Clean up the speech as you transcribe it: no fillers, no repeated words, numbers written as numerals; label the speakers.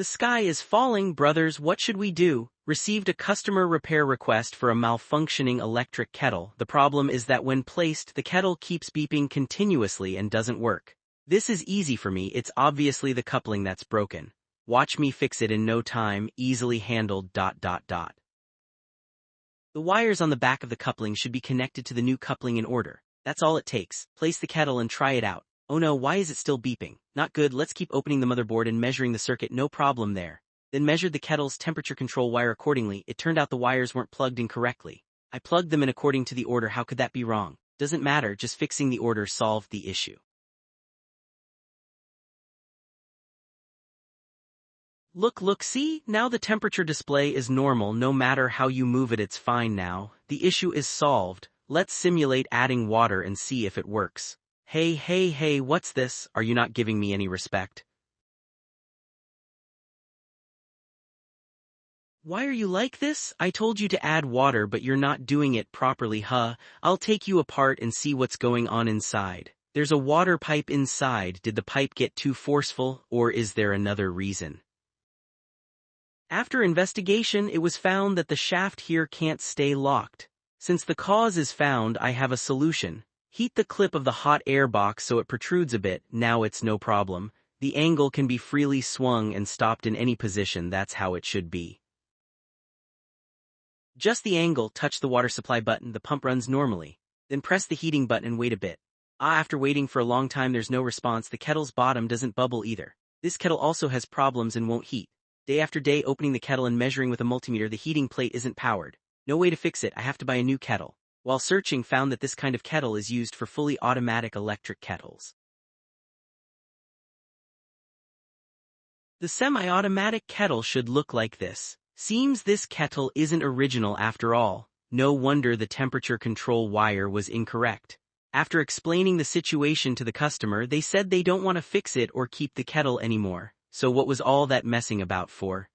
Speaker 1: The sky is falling, brothers, what should we do? Received a customer repair request for a malfunctioning electric kettle. The problem is that when placed, the kettle keeps beeping continuously and doesn't work. This is easy for me, it's obviously the coupling that's broken. Watch me fix it in no time, easily handled. The wires on the back of the coupling should be connected to the new coupling in order. That's all it takes. Place the kettle and try it out. Oh no, why is it still beeping? Not good, let's keep opening the motherboard and measuring the circuit, no problem there. Then measured the kettle's temperature control wire accordingly. It turned out the wires weren't plugged in correctly. I plugged them in according to the order. How could that be wrong? Doesn't matter, just fixing the order solved the issue. Look, see? Now the temperature display is normal, no matter how you move it, it's fine now. The issue is solved. Let's simulate adding water and see if it works. Hey, what's this? Are you not giving me any respect? Why are you like this? I told you to add water, but you're not doing it properly, huh? I'll take you apart and see what's going on inside. There's a water pipe inside. Did the pipe get too forceful, or is there another reason? After investigation, it was found that the shaft here can't stay locked. Since the cause is found, I have a solution. Heat the clip of the hot air box so it protrudes a bit. Now it's no problem. The angle can be freely swung and stopped in any position. That's how it should be. Just the angle. Touch the water supply button. The pump runs normally. Then press the heating button and wait a bit. After waiting for a long time, there's no response. The kettle's bottom doesn't bubble either. This kettle also has problems and won't heat. Day after day opening the kettle and measuring with a multimeter, the heating plate isn't powered. No way to fix it. I have to buy a new kettle. While searching, found that this kind of kettle is used for fully automatic electric kettles. The semi-automatic kettle should look like this. Seems this kettle isn't original after all. No wonder the temperature control wire was incorrect. After explaining the situation to the customer, they said they don't want to fix it or keep the kettle anymore. So what was all that messing about for?